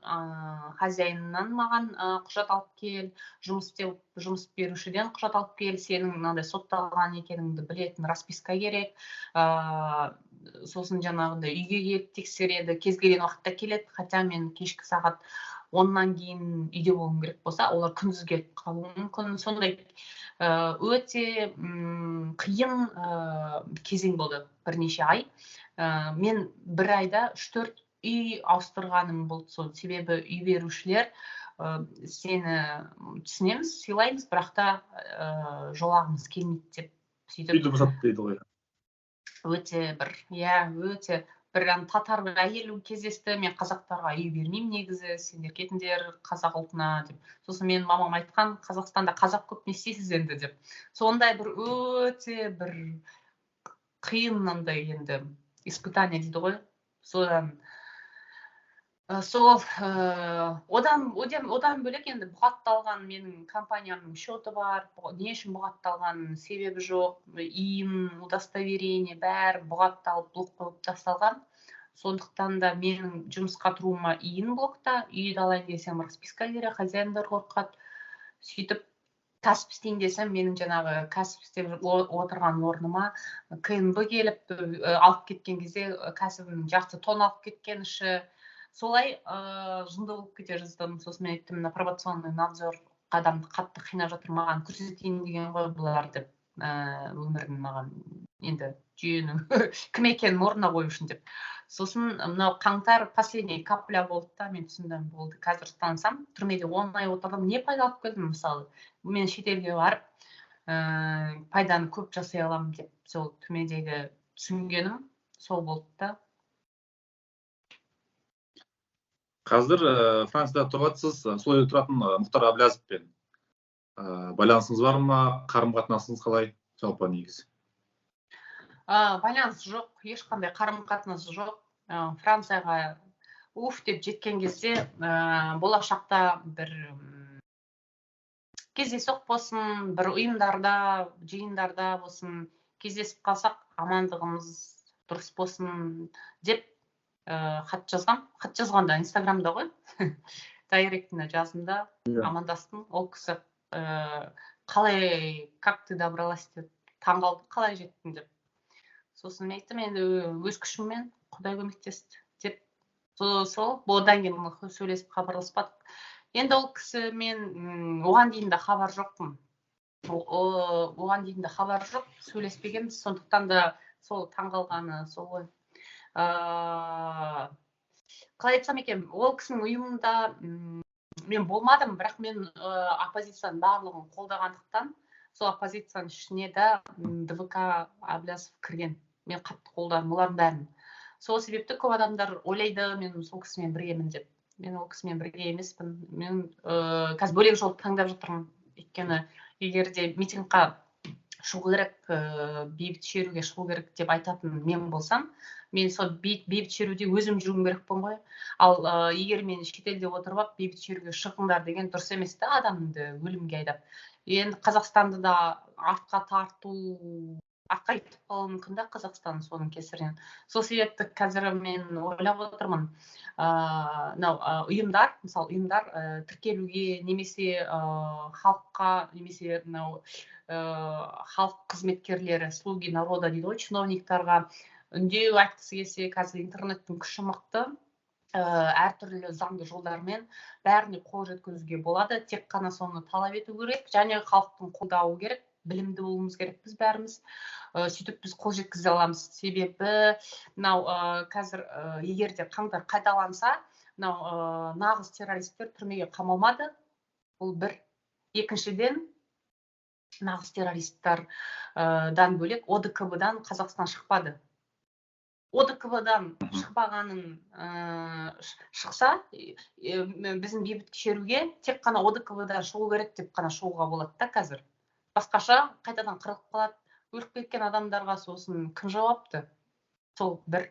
хозяинынан маған құжат алып кел, жұмыс берушіден құжат алып кел, сенің мынандай сотталған екеніңді білетін расписка керек. Сосын жаңағындай үйге келіп тексереді, кез келген уақытта келеді, хотя мен кешкі сағат 10-нан кейін үйде болуым керек болса, олар күндіз келіп қалуы мүмкін. Сондай өте қиын кезең болды, бірнеше ай. Мен бір айда 3-4 үй ауыстырғаным болды. Сол себебі үй берушілер сені түсінеміз, сыйлаймыз, бірақ та жолағымыз келмейді деп сөйтіп. Үйді босат дейді ғой. Өте бір татар әйел кездесті, мен қазақтарға үй бермеймін негізі, сендер кетіңдер қазақ ұлтына деп. Сосын мен мамам айтқан, Қазақстанда қазақ көп, не істейсіз енді деп. Сондай бір өте бір қиын мынандай енді испытание дейді ғой. Одан бөлек енді бұғатталған менің компаниямның счеты бар, не үшін бұғатталған себебі жоқ, иім, удостоверение бәрі бұғатталып, блок қойып тасталған. Сондықтан да менің жұмысқа тұруыма иін блокта, үйді алайын десем расписка керек, хозяиндар қорқады. Сөйтіп кәсіп істейін десем, менің жаңағы кәсіп істеп отырған орныма КНБ келіп алып кеткен кезде кәсібімнің жарты тонна алып кеткен іші. Солай жынды болып кете жаздым. Сосын мен айттым, пробационный надзор адамды қатты қинап жатыр, маған көрсетейін деген ғой бұлар деп, өмірін маған енді жүйенің кім екенін орнына қою үшін деп. Сосын мынау қаңтар последний капля болды да, мен түсіндім, болды, қазір ұстансам, түрмеде 10 ай отырдым, не пайда алып келдім, мысалы мен шетелге барып пайданы көп жасай аламын деп, сол түрмедегі түсінгенім сол болды да. Қазір Францияда тұрғансыз, сол жерде тұратын Мұхтар Әблязовпен байланысыңыз бар ма, қарым-қатынасыңыз қалай жалпы негізі? Байланыс жоқ, ешқандай қарым-қатынас жоқ. Францияға деп жеткен кезде болашақта бір кездейсоқ болсын, бір ұйымдарда, жиындарда болсын, кездесіп қалсақ, амандығымыз дұрыс болсын деп хат жазғам. Хат жазғанда Инстаграмда ғой. Дайректіне жаздым, амандастым. Ол кісі қалай, как ты добралась деп таңғалды, қалай жеттің деп. Сосын мен айттым, енді өз күшіммен Құдай көмектесті деп. Сол одан кейін сөйлесіп хабарласпадық. Енді ол кісі мен оған дейін де хабар жоқпын. Оған дейін де хабар жоқ, сөйлеспегенбіз, сондықтан да сол таңғалғаны сол ғой. Қалай айтсам екен, ол кісінің ұйымында мен болмадым, бірақ мен оппозицияның барлығын қолдағандықтан, сол оппозицияның ішіне де ДВК Әблязов кірген. Мен қатты қолдадым олардың бәрін. Сол себепті көп адамдар ойлайды, мен сол кісімен біргемін деп. Мен ол кісімен бірге емеспін. Мен қазір бөлек жол таңдап жатырмын. Өйткені егер де митингқа шығу керек, бейбіт шеруге шығу керек деп айтатын мен болсам, мен сол бейбіт шеруде өзім жүруім керекпін ғой. Ал егер мен шетелде отырып, бейбіт шеруге шығыңдар деген дұрыс емес та, адамды өлімге айдап. Енді Қазақстанды да артқа итіп қалуы мүмкін да, Қазақстан соның кесірінен. Сол себепті қазір мен ойлап отырмын, ұйымдар, мысалы ұйымдар тіркелуге, немесе халыққа, немесе халық қызметкерлері, слуги народа дейді ғой, чиновниктарға үндеу айтқысы келсе, қазір интернеттің күші мықты, әртүрлі заңды жолдармен бәріне қол жеткізуге болады. Тек қана соны талап ету керек, және халықтың қолдауы керек, білімді болуымыз керек біз бәріміз. Сөйтіп біз қол жеткізе аламыз. Себебі қазір егер де қаңтар қайталанса, нағыз террористер түрмеге қамалмады. Бұл бір. Екіншіден, нағыз террористардан бөлек ОДКБ-дан Қазақстан шықпады. ОДКБ-дан шықпағанын шықса, біздің бейбіт шеруге тек қана ОДКБ-дан шығу керек деп қана шығуға болады да қазір. Басқаша қайтадан қырылып қалады. Өліп кеткен адамдарға сосын кім жауапты? Сол бір.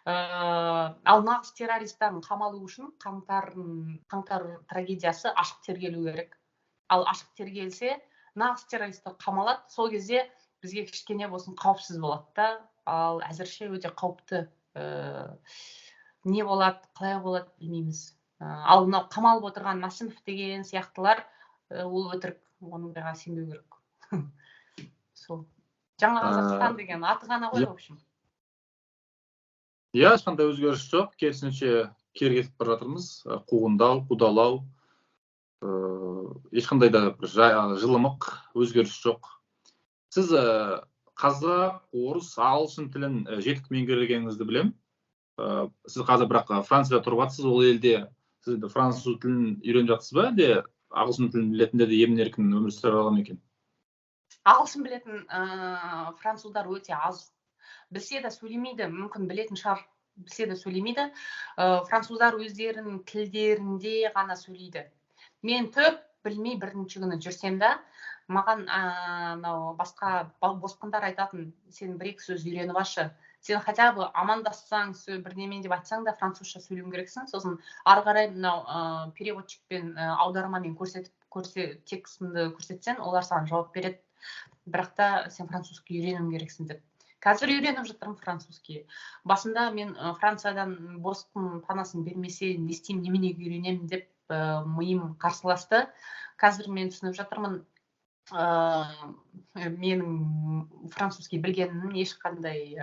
Ал нағыз террористтарын қамалу үшін қаңтар трагедиясы ашық тергелу керек. Ал ашық тергелсе, нағыз террористтер қамалады. Сол кезде бізге кішкене болсын қауіпсіз болады да. Ал әзірше өте қауіпті. Не болады, қалай болады білмейміз. Ал мынау қамалып отырған Мәсімов деген сияқтылар, ол өтірік, оныңға сенбеу керек. Сол. Жаңа Қазақстан деген аты ғана ғой, в общем. Ешқандай өзгеріс жоқ, керісінше кері кетіп бара жатырмыз. Қуғындау, қудалау, ешқандай да бір жылымық өзгеріс жоқ. Сіз қазақ, орыс, ағылшын тілін жетік меңгергеніңізді білем. Сіз қазір бірақ Францияда тұрып жатсыз, ол елде сіз француз тілін үйреніп жатсыз ба, әлде ағылшын тілін білетіндер де емін-еркін өмір сүре ала ма екен? Ағылшын білетін француздар өте аз. Білсе де сөйлемейді, мүмкін білетін шығар, білсе де сөйлемейді. Француздар өздерінің тілдерінде ғана сөйлейді. Мен түк білмей бірінші күні жүрсем де, маған басқа босқындар айтатын, сен бір-екі сөз үйреніп алшы. Сен хотя бы амандассаң, бірдемен деп айтсаң да французша сөйлеуің керексің. Сосын ары қарай переводчикпен аудармамен текстіңді көрсетсең, олар саған жауап береді. Бірақ та сен французский үйренуің керексің деп. Қазір үйреніп жатырмын французский. Басында мен Франциядан босқын панасын бермесе, не істеймін, неменеге үйренемін деп миым қарсыласты. Қазір мен түсініп жатырмын, менің французский білгенім ешқандай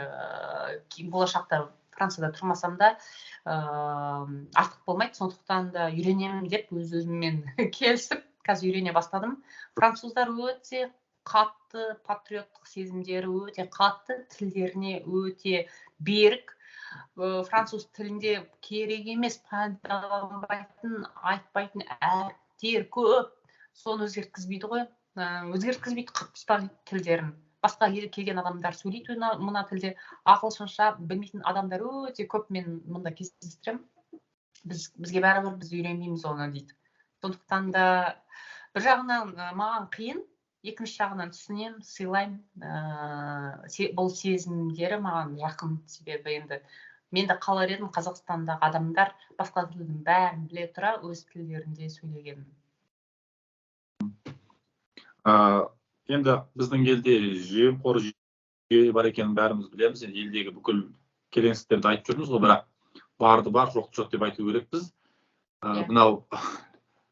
болашақта Францияда тұрмасам да артық болмайды, сондықтан да үйренемін деп өзіммен келісіп қазір үйрене бастадым. Француздар өте қатты патриоттық сезімдері өте қатты, тілдеріне өте берік. Француз тілінде керек емес пайдаланбайтын, айтпайтын әріптер көп, соны өзгерткізбейді ғой. Өзгерткізбейді, қырып тастайды тілдерін. Басқа елге келген адамдар сөйлейді мына тілде, ағылшынша білмейтін адамдар өте көп мен мұнда кездестіремін. Бізге бәрібір біз үйренбейміз оны дейді. Сондықтан да бір жағынан маған қиын, екінші жағынан түсінемін, сыйлаймын. Бұл сезімдері маған жақын, себебі енді мен де қалар едім Қазақстандағы адамдар басқа тілдің бәрін біле тұра өз тілдерінде сөйлеген. Енді біздің елде жемқор жүйе бар екенін бәріміз білеміз. Елдегі бүкіл келеңсіздіктерді айтып жүрміз ғой, бірақ барды бар, жоқты жоқ деп айту керекпіз. Мынау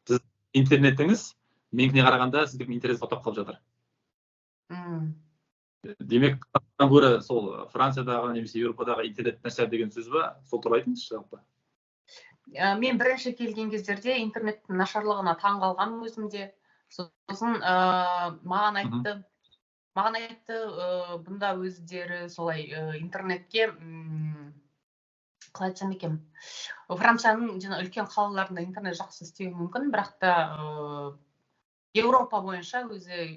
сіз интернетіңіз менікіне қарағанда сіздің интернет тоқтап қалып жатыр. Демек, Қазақстаннан гөрі сол Франциядағы немесе Еуропадағы интернет нашар деген сөз ба? Сол туралы айтыңызшы жалпы. Мен бірінші келген кездерде интернеттің нашарлығына таң қалғаным өзімде. Сосын маған айтты, бұнда өздері солай интернетке, қалай айтсам екен, Францияның үлкен қалаларында интернет жақсы істеуі мүмкін, бірақ та Еуропа бойынша өзі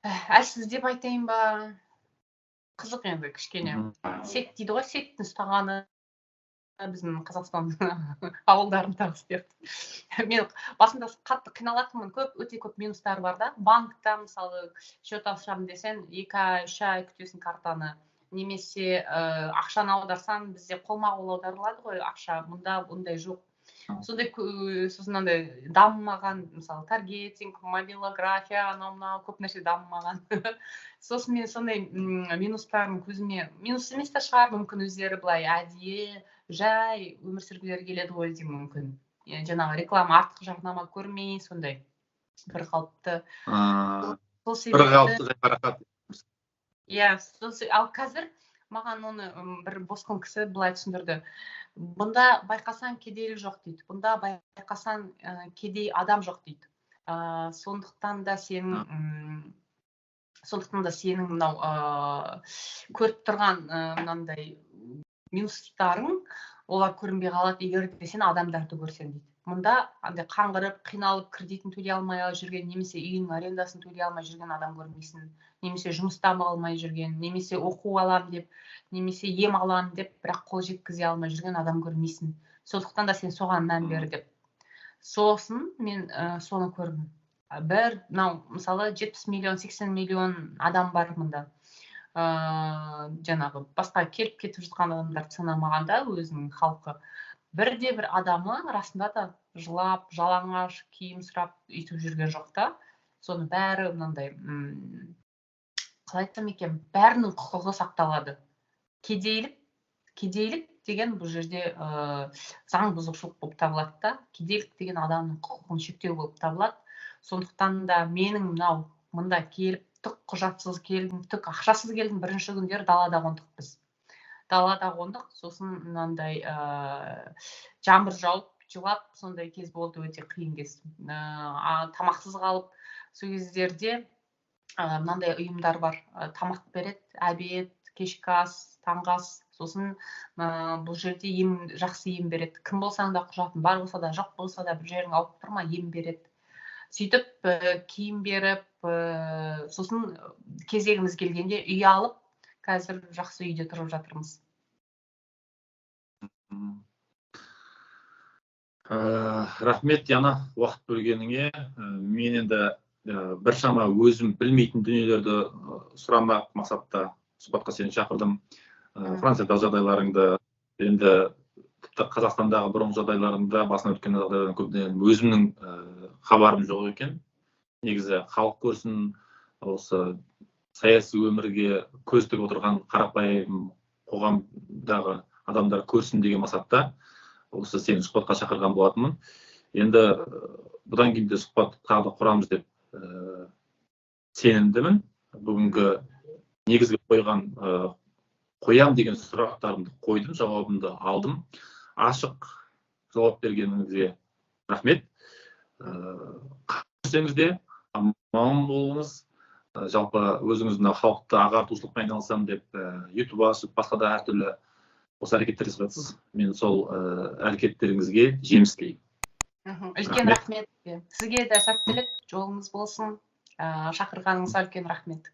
әлсіз деп айтайын ба, қызық енді кішкене. Сет дейді ғой, сеттің ұстағаны біздің Қазақстан ауылдарында істерді. Мен басында қатты қиналатынмын, өте көп минустары бар да. Банкта мысалы счет ашамын десең, 2-3 ай күтесің картаны. Немесе ақшаны аударсаң, бізде қолма-қол аударылады ғой ақша, мұнда ондай жоқ. Сондай дамымаған, мысалы таргетинг, мобилография, анау көп нәрсе дамымаған. Сосын мен сондай минустарын көзіме, минус емес те шығар, мүмкін өздері былай әдейі жай өмір сүргілері келеді ғой деймін мүмкін. Жаңағы реклама артық жарнама көрмей, сондай бір қалыпты. Бір қалыпты жайбарақат. Ал қазір маған оны бір босқын кісі былай түсіндірді. Бұнда байқасаң кедейлік жоқ дейді. Бұнда байқасаң кедей адам жоқ дейді. Сондықтан да сенің мынау көріп тұрған мынандай минустарың олар көрінбей қалады, егер де сен адамдарды көрсең дейді. Мұнда қаңғырып, қиналып, кредитін төлей алмай жүрген, немесе үйінің арендасын төлей алмай жүрген адам көрмейсің, немесе жұмыстан алмай жүрген, немесе оқу алам деп, немесе ем алам деп, бірақ қол жеткізе алмай жүрген адам көрмейсің. Сондықтан да сен соған мән бер деп. Сосын мен соны көрдім. Мысалы 70 миллион, 80 миллион адам бар мұнда. Жаңағы басқа келіп кетіп жатқан адамдарды санамағанда өзінің халқы, бірде бір адамы расында да жылап, жалаңаш киім сұрап үйтіп жүрген жоқ та. Соны бәрі мынандай, қалай айтсам екен, бәрінің құқығы сақталады. Кедейлік деген бұл жерде заң бұзушылық болып табылады да. Кедейлік деген адамның құқығын шектеу болып табылады. Сондықтан да менің мұнда келіп түк құжатсыз келдім, түк ақшасыз келдім, бірінші күндері далада қондық біз. Далада қондық, сосын мынандай жаңбыр жауып, жылап, сондай кез болды, өте қиын кез. Тамақсыз қалып, сол кездерде мынандай ұйымдар бар, тамақ береді, обед, кешкі ас, таңғы ас, сосын бұл жерде жақсы ем береді. Кім болсаң да құжатың бар болса да, жоқ болса да, бір жерің ауырып тұрма, ем береді. Сөйтіп киім беріп, сосын кезегіміз келгенде үй алып, қазір жақсы үйде тұрып жатырмыз. Рахмет, Яна, уақыт бөлгеніңе. Мен енді біршама өзім білмейтін дүниелерді сұрамақ мақсатта сұхбатқа сені шақырдым. Франциядағы жағдайларыңды, енді тіпті Қазақстандағы бұрынғы жағдайларында, басынан өткен жағдайлардан көбінен өзімнің хабарым жоқ екен. Негізі халық көрсін, осы саяси өмірге көз тігіп отырған қарапайым қоғамдағы адамдар көрсін деген мақсатта осы сені сұхбатқа шақырған болатынмын. Енді бұдан кейін де сұхбат тағы да құрамыз деп сенімдімін. Бүгінгі негізгі қоям деген сұрақтарымды қойдым, жауабымды алдым. Ашық жауап бергеніңізге рахмет. Көрсеңізде аман болыңыз. Жалпы өзіңіздің халықты ағартушылықпен айналысамын деп YouTube ашып, басқа да әртүрлі осы әрекеттер жасап. Мен сол әрекеттеріңізге жеміс тілеймін. Үлкен рахмет. Сізге де сәттілік, жолыңыз болсын. Шақырғаныңызға үлкен рахмет.